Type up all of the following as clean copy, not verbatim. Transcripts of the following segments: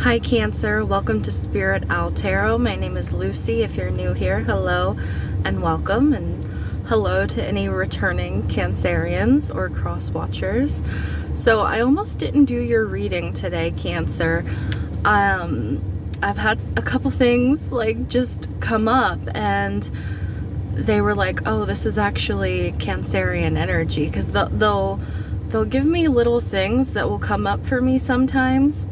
Hi Cancer, welcome to Spirit Owl Tarot. My name is Lucy. If you're new here, hello and welcome, and hello to any returning Cancerians or cross watchers. So I almost didn't do your reading today, Cancer. I've had a couple things like just come up and they were like, oh, this is actually Cancerian energy, because they'll give me little things that will come up for me sometimes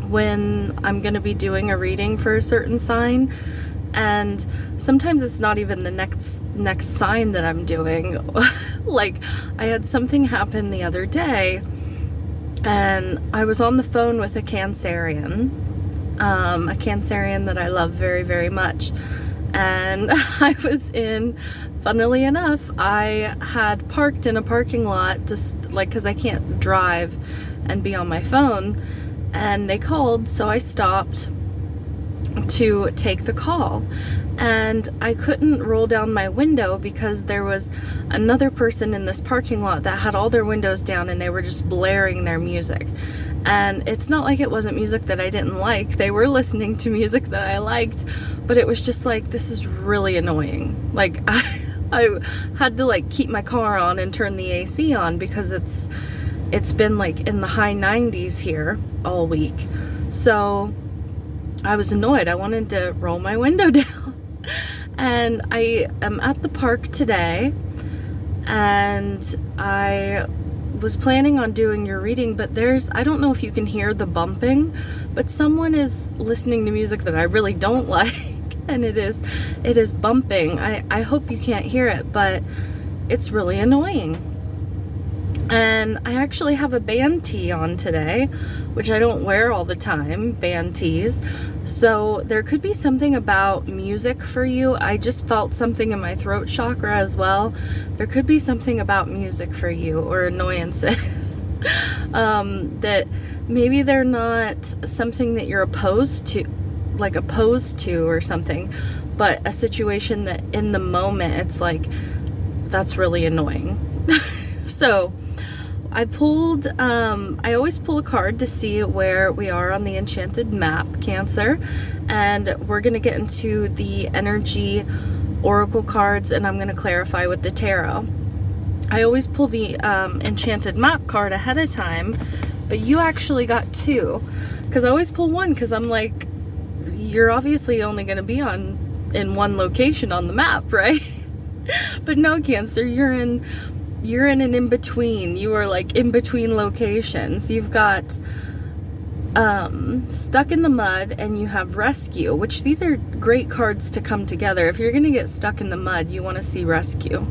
when I'm going to be doing a reading for a certain sign, and sometimes it's not even the next sign that I'm doing. Like, I had something happen the other day and I was on the phone with a Cancerian that I love very, very much, and funnily enough, I had parked in a parking lot just like because I can't drive and be on my phone. And they called, so I stopped to take the call, and I couldn't roll down my window because there was another person in this parking lot that had all their windows down and they were just blaring their music. And it's not like it wasn't music that I didn't like. They were listening to music that I liked, but it was just like, this is really annoying. Like, I had to like keep my car on and turn the AC on because it's been like in the high 90s here all week. So I was annoyed. I wanted to roll my window down. And I am at the park today, and I was planning on doing your reading, but I don't know if you can hear the bumping, but someone is listening to music that I really don't like, and it is bumping. I hope you can't hear it, but it's really annoying. And I actually have a band tee on today, which I don't wear all the time, band tees. So there could be something about music for you. I just felt something in my throat chakra as well. There could be something about music for you, or annoyances. That maybe they're not something that you're opposed to or something, but a situation that in the moment it's like, that's really annoying. So I always pull a card to see where we are on the enchanted map, Cancer, and we're going to get into the energy oracle cards, and I'm going to clarify with the tarot. I always pull the enchanted map card ahead of time, but you actually got two, because I always pull one because I'm like, you're obviously only going to be in one location on the map, right? But no, Cancer, you're in an in-between. You are like in between locations. You've got stuck in the mud, and you have rescue, which these are great cards to come together. If you're gonna get stuck in the mud, you want to see rescue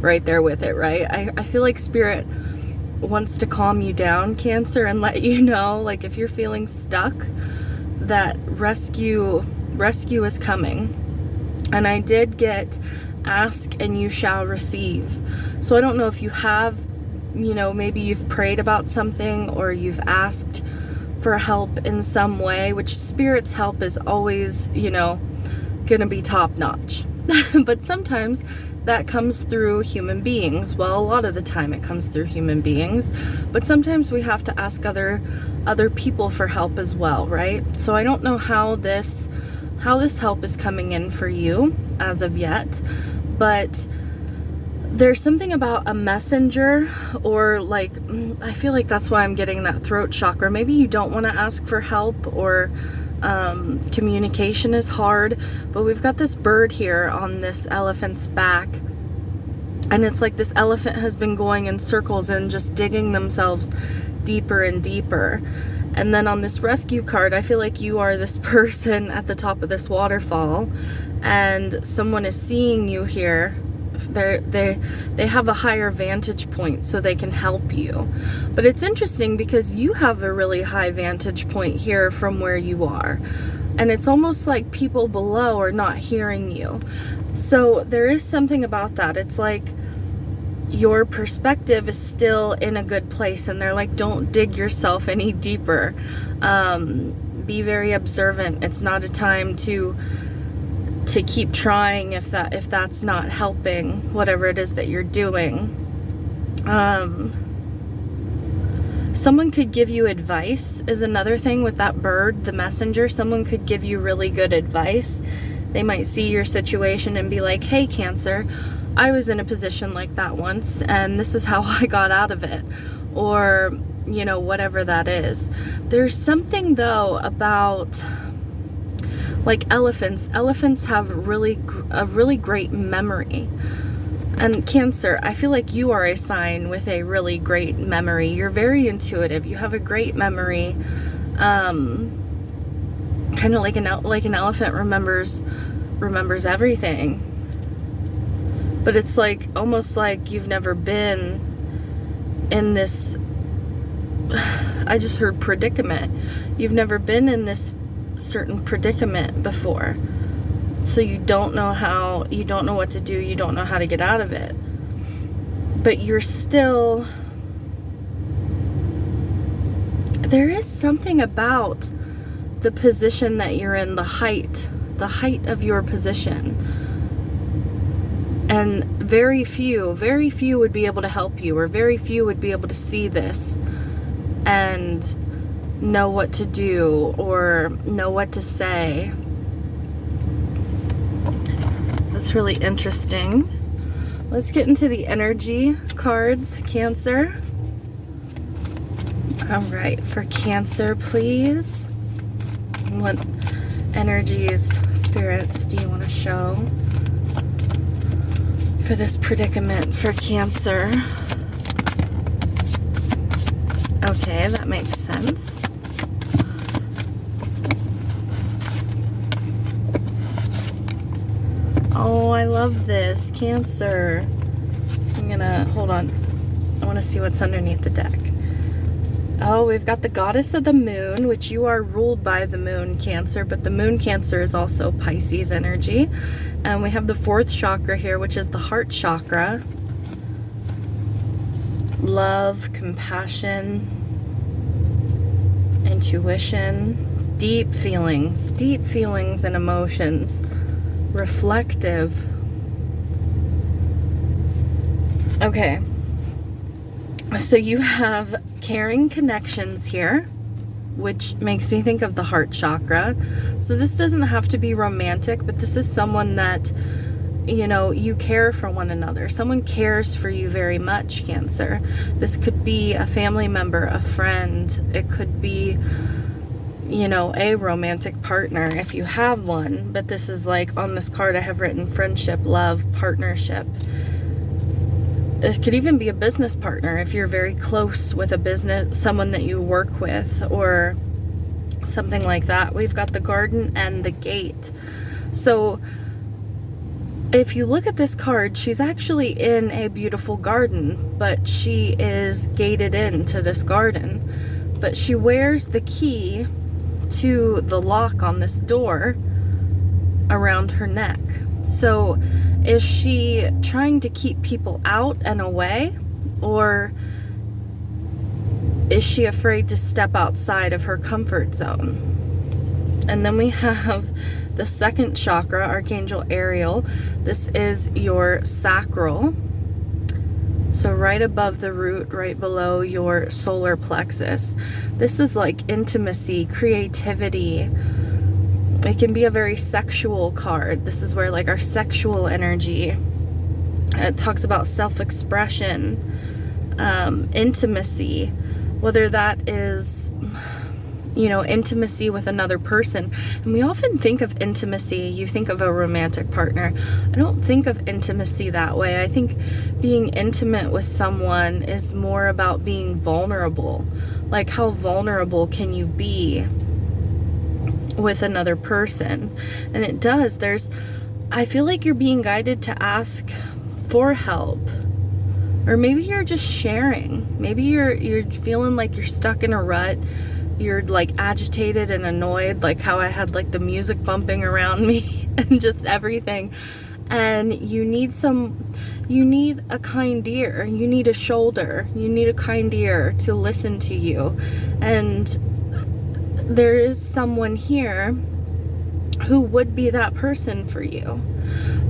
right there with it, right? I feel like Spirit wants to calm you down, Cancer, and let you know, like, if you're feeling stuck, that rescue is coming. And I did get ask and you shall receive. So I don't know if you have, maybe you've prayed about something, or you've asked for help in some way, which Spirit's help is always, gonna be top notch. But sometimes that comes through human beings. Well, a lot of the time it comes through human beings, but sometimes we have to ask other people for help as well, right? So I don't know how this help is coming in for you as of yet, but there's something about a messenger, or like, I feel like that's why I'm getting that throat chakra. Maybe you don't want to ask for help, or communication is hard, but we've got this bird here on this elephant's back, and it's like this elephant has been going in circles and just digging themselves deeper and deeper. And then on this rescue card, I feel like you are this person at the top of this waterfall, and someone is seeing you here. They have a higher vantage point, so they can help you. But it's interesting because you have a really high vantage point here from where you are, and it's almost like people below are not hearing you. So there is something about that. It's like your perspective is still in a good place, and they're like, don't dig yourself any deeper. Be very observant. It's not a time to keep trying if that's not helping whatever it is that you're doing. Someone could give you advice is another thing with that bird, the messenger. Someone could give you really good advice. They might see your situation and be like, hey, Cancer, I was in a position like that once, and this is how I got out of it. Or, you know, whatever that is. There's something, though, about, like, elephants. Elephants have a really great memory. And Cancer, I feel like you are a sign with a really great memory. You're very intuitive. You have a great memory. Kind of like an elephant remembers everything. But it's like almost like you've never been in this, I just heard predicament. You've never been in this certain predicament before. So you don't know what to do, you don't know how to get out of it. But you're still, there is something about the position that you're in, the height of your position. And very few would be able to help you, or very few would be able to see this and know what to do or know what to say. That's really interesting. Let's get into the energy cards, Cancer. All right, for Cancer, please. What energies, spirits, do you want to show for this predicament for Cancer? Okay, that makes sense. Oh, I love this, Cancer. I'm gonna, hold on. I want to see what's underneath the deck. Oh, we've got the goddess of the moon, which you are ruled by the moon, Cancer, but the moon, Cancer, is also Pisces energy. And we have the fourth chakra here, which is the heart chakra. Love, compassion, intuition, deep feelings and emotions. Reflective. Okay. So you have caring connections here, which makes me think of the heart chakra. So this doesn't have to be romantic, but this is someone that, you know, you care for one another. Someone cares for you very much, Cancer. This could be a family member, a friend. It could be, you know, a romantic partner if you have one. But this is like, on this card I have written friendship, love, partnership. It could even be a business partner if you're very close with a business, someone that you work with, or something like that. We've got the garden and the gate. So if you look at this card, she's actually in a beautiful garden, but she is gated into this garden. But she wears the key to the lock on this door around her neck. So is she trying to keep people out and away, or is she afraid to step outside of her comfort zone? And then we have the second chakra, Archangel Ariel. This is your sacral. So right above the root, right below your solar plexus. This is like intimacy, creativity. It can be a very sexual card. This is where like our sexual energy, it talks about self-expression, intimacy, whether that is, you know, intimacy with another person. And we often think of intimacy, you think of a romantic partner. I don't think of intimacy that way. I think being intimate with someone is more about being vulnerable. Like, how vulnerable can you be with another person? And it does, I feel like you're being guided to ask for help, or maybe you're just sharing. Maybe you're feeling like you're stuck in a rut, you're like agitated and annoyed, like how I had like the music bumping around me and just everything, and you need a kind ear, you need a shoulder, you need a kind ear to listen to you. And there is someone here who would be that person for you.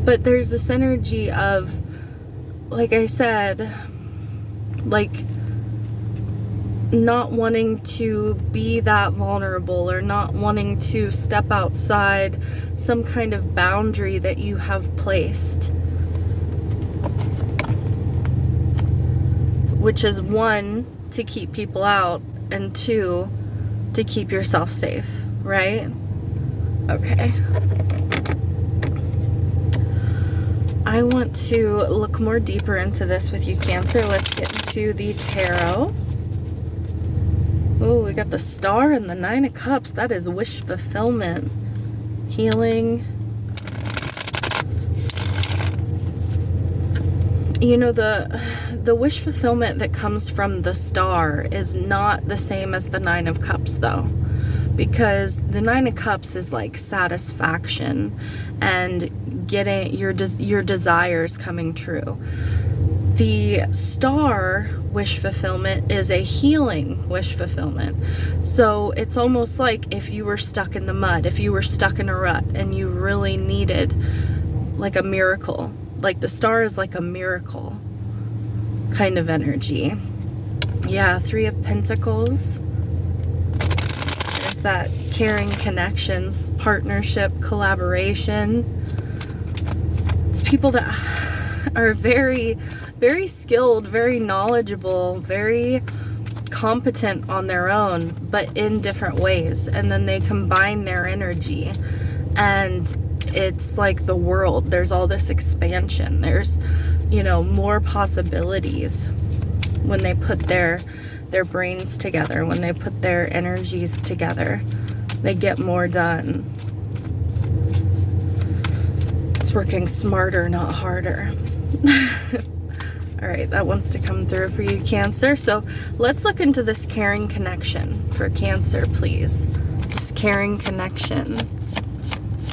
But there's this energy of, like I said, like not wanting to be that vulnerable, or not wanting to step outside some kind of boundary that you have placed. Which is, one, to keep people out, and two, to keep yourself safe, right? Okay. I want to look more deeper into this with you, Cancer. Let's get into the tarot. Oh, we got the Star and the Nine of Cups. That is wish fulfillment, healing. You know, the wish fulfillment that comes from the Star is not the same as the Nine of Cups, though. Because the Nine of Cups is like satisfaction and getting your desires coming true. The Star wish fulfillment is a healing wish fulfillment. So it's almost like if you were stuck in the mud, if you were stuck in a rut and you really needed like a miracle. Like the Star is like a miracle kind of energy. Yeah, Three of Pentacles. There's that caring connections, partnership, collaboration. It's people that are very, very skilled, very knowledgeable, very competent on their own, but in different ways. And then they combine their energy, and it's like the world. There's all this expansion. There's, you know, more possibilities when they put their brains together, when they put their energies together. They get more done. It's working smarter, not harder. All right, that wants to come through for you, Cancer. So let's look into this caring connection for Cancer, please. This caring connection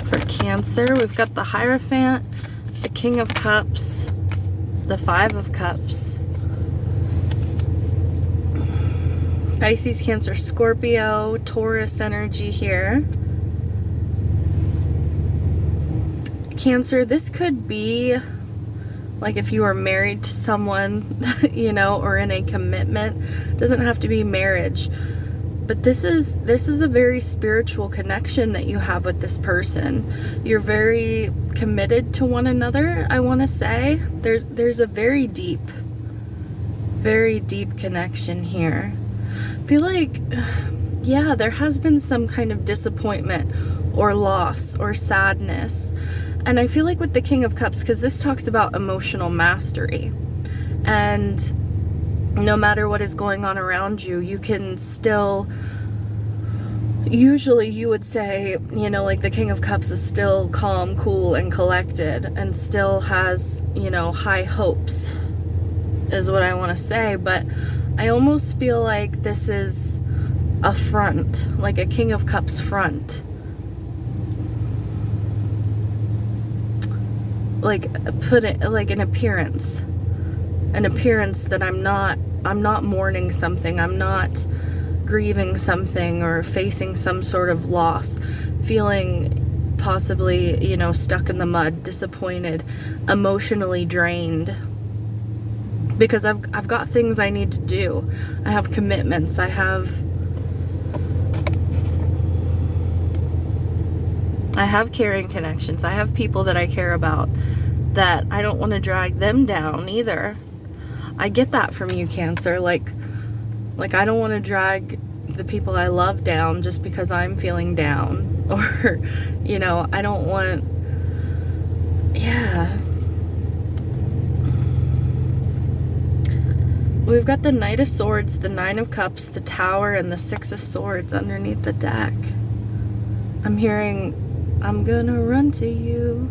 for Cancer. We've got the Hierophant, the King of Cups, the Five of Cups. Pisces, Cancer, Scorpio, Taurus energy here. Cancer, this could be like if you are married to someone, you know, or in a commitment. It doesn't have to be marriage. But this is a very spiritual connection that you have with this person. You're very committed to one another, I want to say. There's a very deep connection here. I feel like, yeah, there has been some kind of disappointment or loss or sadness. And I feel like with the King of Cups, because this talks about emotional mastery. And no matter what is going on around you, you can still, usually you would say, you know, like the King of Cups is still calm, cool, and collected, and still has, you know, high hopes, is what I want to say. But I almost feel like this is a front, like a King of Cups front. Like, put it like an appearance that I'm not mourning something, I'm not grieving something or facing some sort of loss, feeling possibly, you know, stuck in the mud, disappointed, emotionally drained, because I've got things I need to do. I have commitments, I have caring connections, I have people that I care about, that I don't want to drag them down either. I get that from you, Cancer. Like I don't want to drag the people I love down just because I'm feeling down. Or, you know, I don't want, yeah. We've got the Knight of Swords, the Nine of Cups, the Tower, and the Six of Swords underneath the deck. I'm hearing, I'm gonna run to you.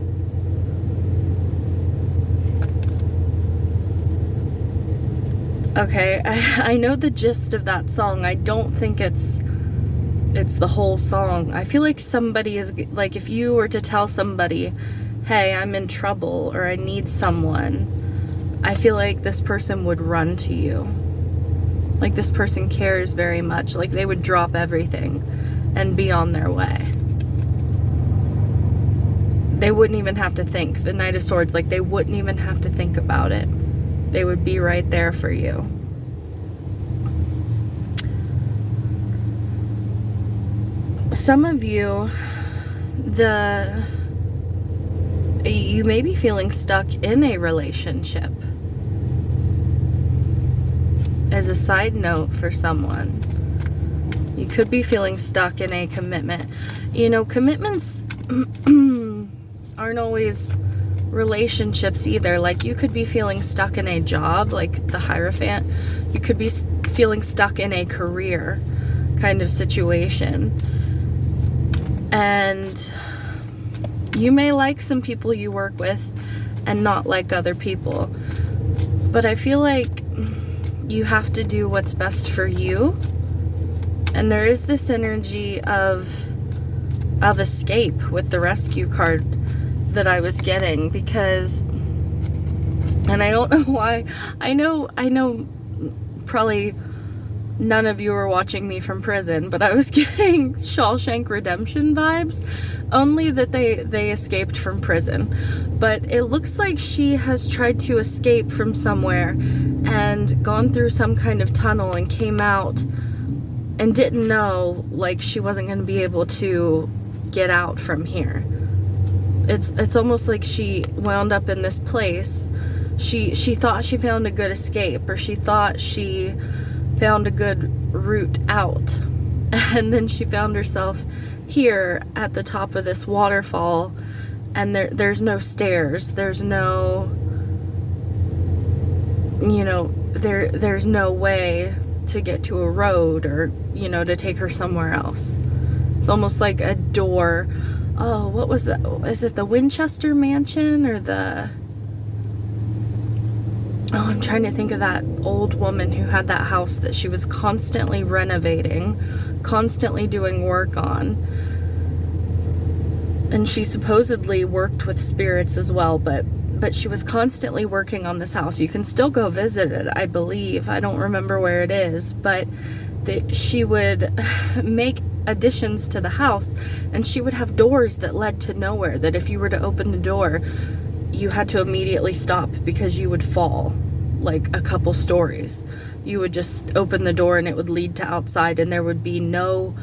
Okay, I know the gist of that song. I don't think it's the whole song. I feel like somebody is, like, if you were to tell somebody, hey, I'm in trouble or I need someone, I feel like this person would run to you. Like, this person cares very much. Like, they would drop everything and be on their way. They wouldn't even have to think. The Knight of Swords, like, they wouldn't even have to think about it. They would be right there for you. some of you, you may be feeling stuck in a relationship. As a side note for someone, you could be feeling stuck in a commitment. You know, commitments aren't always relationships either. Like, you could be feeling stuck in a job, like the Hierophant. You could be feeling stuck in a career kind of situation. And you may like some people you work with and not like other people. But I feel like you have to do what's best for you. And there is this energy of escape with the rescue card that I was getting, because, and I don't know why, I know probably none of you are watching me from prison, but I was getting Shawshank Redemption vibes, only that they escaped from prison. But it looks like she has tried to escape from somewhere and gone through some kind of tunnel and came out and didn't know, like, she wasn't going to be able to get out from here. It's almost like she wound up in this place. She thought she found a good escape, or she thought she found a good route out, and then she found herself here at the top of this waterfall, and there's no stairs, there's no, you know, there's no way to get to a road, or, you know, to take her somewhere else. It's almost like a door. Oh, what was that? Is it the Winchester Mansion, or the... Oh, I'm trying to think of that old woman who had that house that she was constantly renovating, constantly doing work on. And she supposedly worked with spirits as well, but she was constantly working on this house. You can still go visit it, I believe. I don't remember where it is, but she would make additions to the house, and she would have doors that led to nowhere, that if you were to open the door, you had to immediately stop because you would fall like a couple stories. You would just open the door and it would lead to outside, and there were no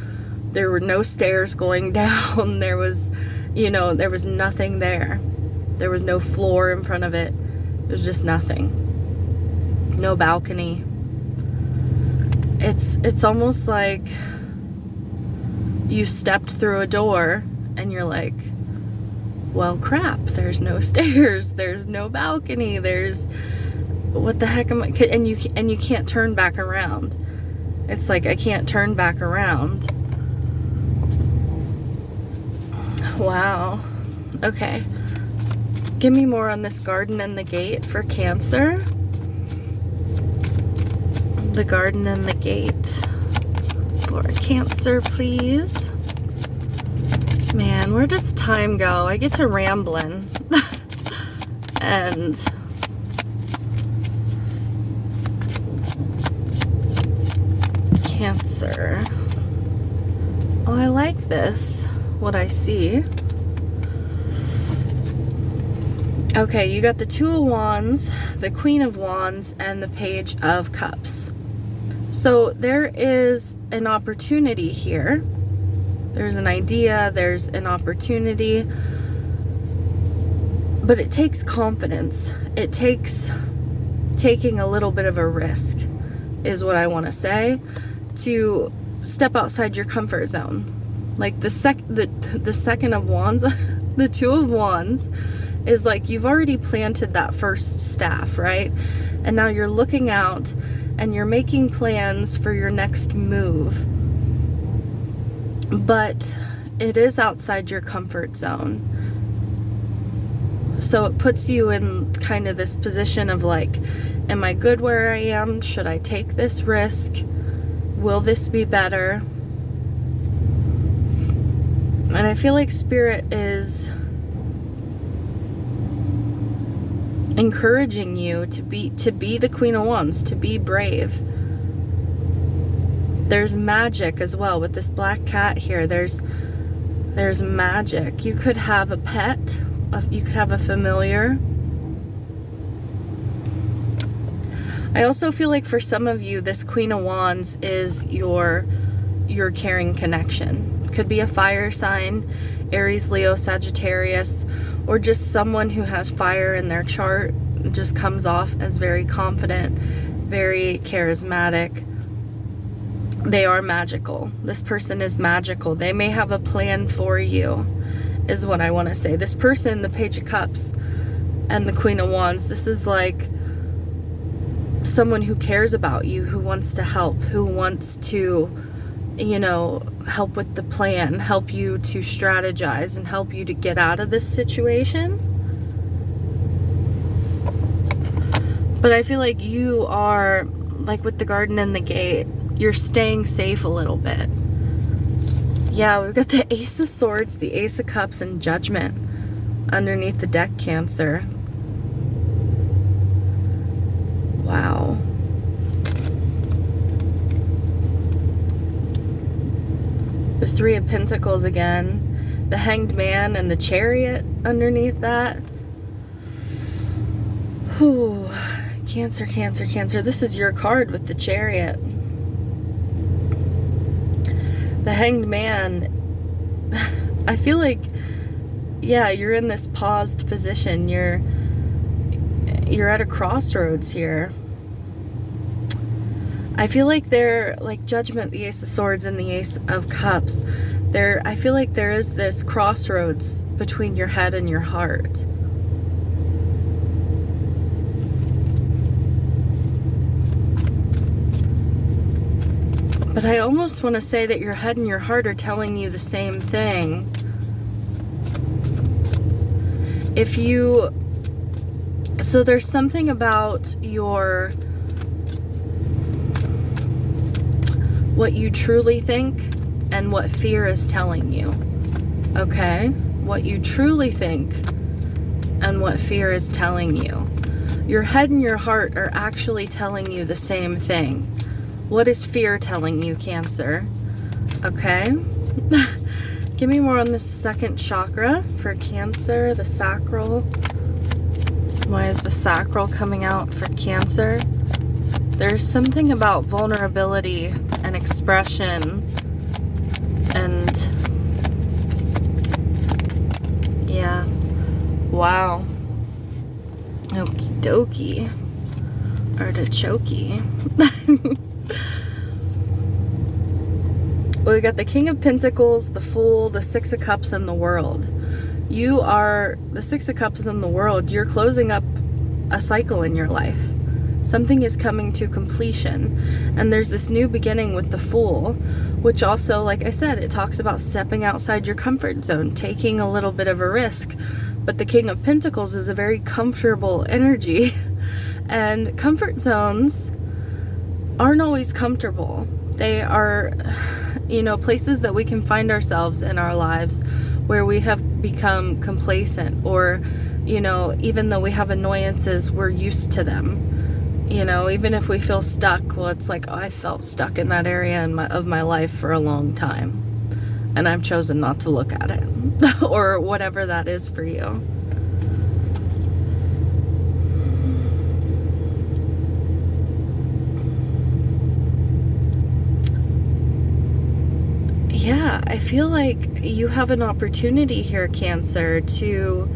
stairs going down. There was, you know, there was nothing there. There was no floor in front of it. There's just nothing. No balcony. It's almost like you stepped through a door and you're like, well, crap, there's no stairs, there's no balcony, there's, what the heck am I, and you can't turn back around. It's like, I can't turn back around. Wow. Okay. Give me more on this garden and the gate for Cancer. The garden and the gate for Cancer, please. Man, where does time go? I get to rambling. And Cancer. Oh, I like this, what I see. Okay, you got the Two of Wands, the Queen of Wands, and the Page of Cups. So there is an opportunity here. There's an idea, there's an opportunity, but it takes confidence. It takes taking a little bit of a risk, is what I want to say, to step outside your comfort zone. Like the Second of Wands, the Two of Wands is like, you've already planted that first staff, right? And now you're looking out and you're making plans for your next move. But it is outside your comfort zone. So it puts you in kind of this position of like, am I good where I am? Should I take this risk? Will this be better? And I feel like Spirit is encouraging you to be the Queen of Wands, to be brave. There's magic as well with this black cat here. There's magic. You could have a pet, you could have a familiar. I also feel like for some of you, this Queen of Wands is your caring connection. Could be a fire sign, Aries, Leo, Sagittarius, or just someone who has fire in their chart. It just comes off as very confident, very charismatic. They are magical. This person is magical. They may have a plan for you, is what I want to say. This person, the Page of Cups and the Queen of Wands, this is like someone who cares about you, who wants to help, who wants to, you know, help with the plan, help you to strategize and help you to get out of this situation. But I feel like you are, like with the Garden and the Gate, you're staying safe a little bit. Yeah, we've got the Ace of Swords, the Ace of Cups, and Judgment underneath the deck, Cancer. Wow. The Three of Pentacles again. The Hanged Man and the Chariot underneath that. Whew. Cancer, Cancer, Cancer. This is your card with the Chariot. The Hanged Man, I feel like, yeah, you're in this paused position. You're at a crossroads here. I feel like they're like Judgment, the Ace of Swords, and the Ace of Cups. I feel like there is this crossroads between your head and your heart. But I almost want to say that your head and your heart are telling you the same thing. So there's something about what you truly think and what fear is telling you. Okay? What you truly think and what fear is telling you. Your head and your heart are actually telling you the same thing. What is fear telling you, Cancer? Okay. Give me more on the second chakra for Cancer, the sacral. Why is the sacral coming out for Cancer? There's something about vulnerability and expression and yeah. Wow. Okie dokie. Artichoke. We got the King of Pentacles, the Fool, the Six of Cups, and the World. You are the Six of Cups and the World. You're closing up a cycle in your life. Something is coming to completion. And there's this new beginning with the Fool, which also, like I said, it talks about stepping outside your comfort zone, taking a little bit of a risk. But the King of Pentacles is a very comfortable energy. And comfort zones aren't always comfortable. They are, you know, places that we can find ourselves in our lives where we have become complacent, or, you know, even though we have annoyances, we're used to them. You know, even if we feel stuck, well, it's like, oh, I felt stuck in that area of my life for a long time, and I've chosen not to look at it, or whatever that is for you. Yeah, I feel like you have an opportunity here, Cancer, to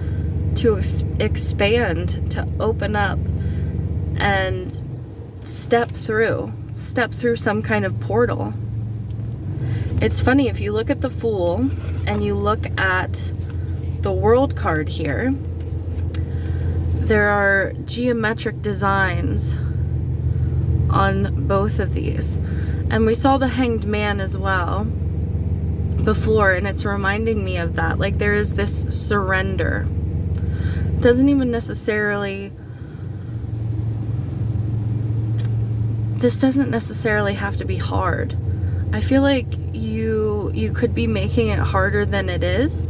expand, to open up and step through some kind of portal. It's funny, if you look at the Fool and you look at the World card here, there are geometric designs on both of these. And we saw the Hanged Man as well before, and it's reminding me of that. Like, there is this surrender. It doesn't even necessarily, this doesn't necessarily have to be hard. I feel like you could be making it harder than it is.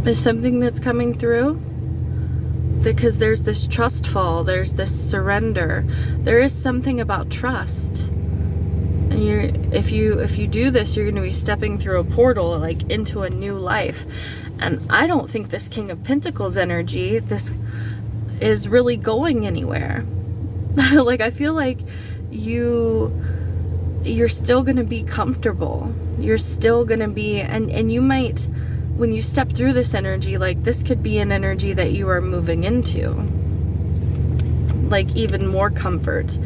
There's something that's coming through, because there's this trust fall, there's this surrender. There is something about trust. And if you do this, you're going to be stepping through a portal, like into a new life. And I don't think this King of Pentacles energy, this is really going anywhere. Like, I feel like you you're still going to be comfortable. You're still going to be, and you might, when you step through this energy, like this could be an energy that you are moving into. Like even more comfort,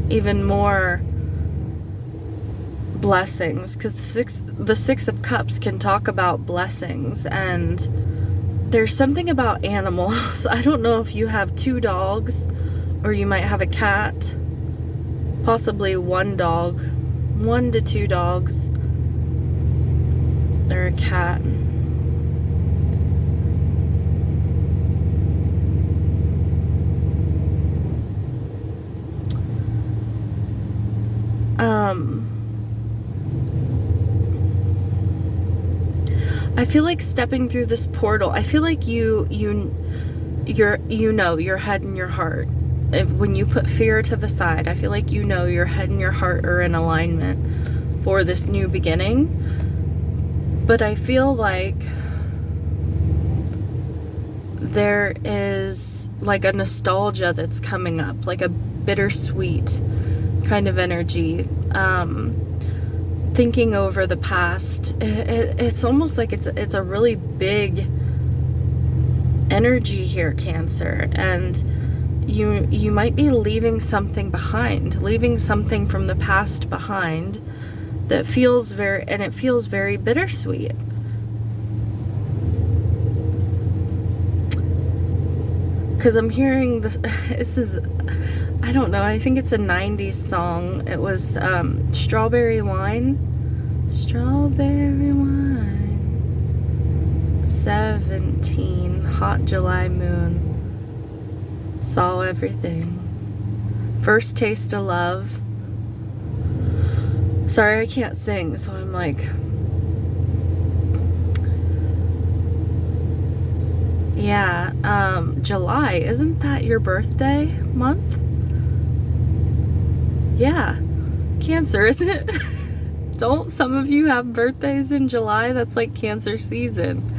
even more blessings, because the Six of Cups can talk about blessings, and there's something about animals. I don't know if you have 2 dogs, or you might have a cat, possibly 1 dog, 1 to 2 dogs, or a cat. I feel like stepping through this portal, I feel like your head and your heart. When you put fear to the side, I feel like your head and your heart are in alignment for this new beginning. But I feel like there is like a nostalgia that's coming up, like a bittersweet kind of energy. Thinking over the past, it's almost like it's a really big energy here, Cancer, and you might be leaving something behind, leaving something from the past behind that feels very bittersweet. Because I'm hearing this is, I don't know, I think it's a 90s song. It was Strawberry Wine. Strawberry Wine. 17, hot July moon. Saw everything. First taste of love. Sorry, I can't sing, so I'm like... Yeah, July, isn't that your birthday month? Yeah, Cancer, isn't it? Don't some of you have birthdays in July? That's like Cancer season.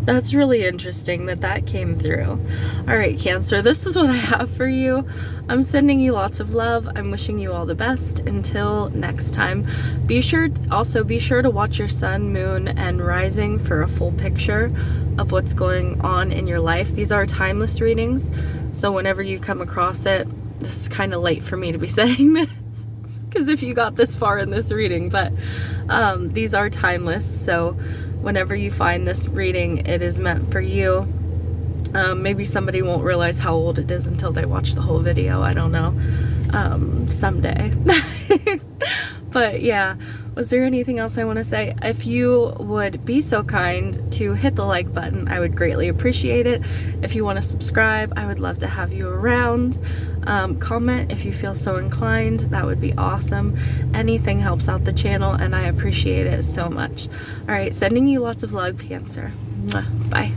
That's really interesting that came through. All right, Cancer, this is what I have for you. I'm sending you lots of love. I'm wishing you all the best. Until next time, be sure to watch your sun, moon, and rising for a full picture of what's going on in your life. These are timeless readings, so whenever you come across it, this is kind of late for me to be saying this, because if you got this far in this reading, but these are timeless, so whenever you find this reading, it is meant for you. Maybe somebody won't realize how old it is until they watch the whole video. I don't know. Someday. But yeah, was there anything else I want to say? If you would be so kind to hit the like button, I would greatly appreciate it. If you want to subscribe, I would love to have you around. Comment if you feel so inclined. That would be awesome. Anything helps out the channel, and I appreciate it so much. All right, sending you lots of love, Cancer. Mwah. Bye.